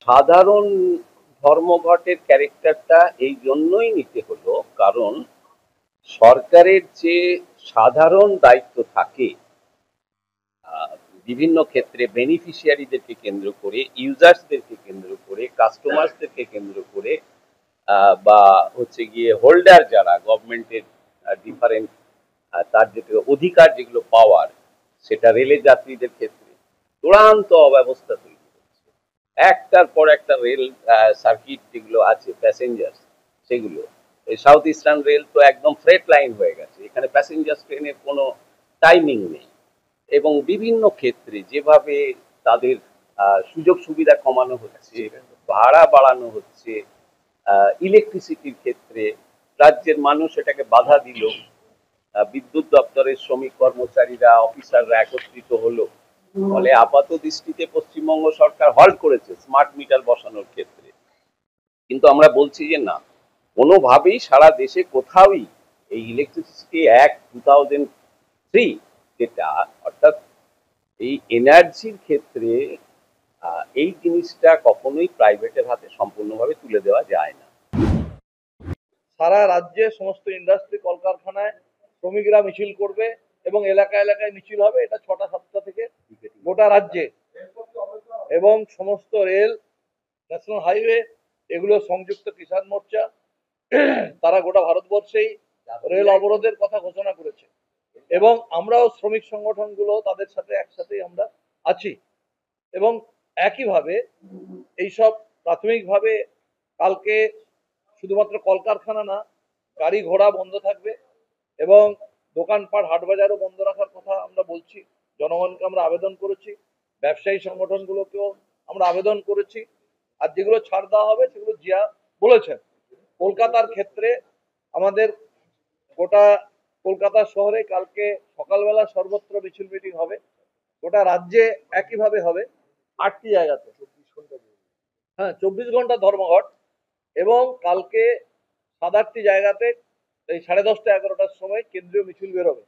সাধারণ ধর্মঘটের ক্যারেক্টারটা এই জন্যই নিতে হলো, কারণ সরকারের যে সাধারণ দায়িত্ব থাকে বিভিন্ন ক্ষেত্রে বেনিফিশিয়ারিদেরকে কেন্দ্র করে, ইউজার্সদেরকে কেন্দ্র করে, কাস্টমার্সদেরকে কেন্দ্র করে, বা হচ্ছে গিয়ে হোল্ডার যারা গভর্নমেন্টের ডিফারেন্ট তার যে অধিকার যেগুলো পাওয়ার, সেটা রেলের যাত্রীদের ক্ষেত্রে চূড়ান্ত অব্যবস্থা তৈরি হচ্ছে। একটার পর একটা রেল সার্কিট যেগুলো আছে প্যাসেঞ্জার, সেগুলো এই সাউথ ইস্টার্ন রেল তো একদম ফ্রেট লাইন হয়ে গেছে, এখানে প্যাসেঞ্জার ট্রেনের কোনো টাইমিং নেই। এবং বিভিন্ন ক্ষেত্রে যেভাবে তাদের সুযোগ সুবিধা কমানো হচ্ছে, ভাড়া বাড়ানো হচ্ছে, ইলেকট্রিসিটির ক্ষেত্রে রাজ্যের মানুষ এটাকে বাধা দিল, বিদ্যুৎ দপ্তরের শ্রমিক কর্মচারীরা অফিসাররা একত্রিত হলো, ফলে আপাত দৃষ্টিতে পশ্চিমবঙ্গ সরকার হল্ট করেছে স্মার্ট মিটার বসানোর ক্ষেত্রে। কিন্তু আমরা বলছি যে না, কোনোভাবেই সারা দেশে কোথাওই এই ইলেকট্রিসিটি অ্যাক্ট 2003 যেটা, অর্থাৎ এই এনার্জির ক্ষেত্রে এই জিনিসটা কখনোই প্রাইভেটের হাতে সম্পূর্ণভাবে তুলে দেওয়া যায় না। সারা রাজ্যে সমস্ত ইন্ডাস্ট্রি কলকারখানায় শ্রমিকরা মিছিল করবে এবং এলাকায় এলাকায় মিছিল হবে, এটা 6টা 7টা থেকে গোটা রাজ্যে। এবং সমস্ত রেল, ন্যাশনাল হাইওয়ে, এগুলো সংযুক্ত কিষাণ মোর্চা তারা গোটা ভারতবর্ষেই রেল অবরোধের কথা ঘোষণা করেছে এবং আমরাও শ্রমিক সংগঠনগুলো তাদের সাথে একসাথেই আমরা আছি। এবং একইভাবে এইসব প্রাথমিকভাবে কালকে শুধুমাত্র কলকারখানা না, গাড়ি ঘোড়া বন্ধ থাকবে এবং দোকানপাট হাটবাজারও বন্ধ রাখার কথা আমরা বলছি। জনগণকে আমরা আবেদন করেছি, ব্যবসায়ী সংগঠনগুলোকেও আমরা আবেদন করেছি। আর যেগুলো ছাড় দেওয়া হবে সেগুলো জিয়া বলেছেন। কলকাতার ক্ষেত্রে আমাদের গোটা কলকাতা শহরে কালকে সকালবেলা সর্বত্র মিছিল মিটিং হবে, গোটা রাজ্যে একইভাবে হবে 8টি জায়গাতে। হ্যাঁ, 24 ঘন্টা ধর্মঘট। এবং কালকে 7-8টি জায়গাতে এই 10:30 11টার সময় কেন্দ্রীয় মিছিল বেরোবে।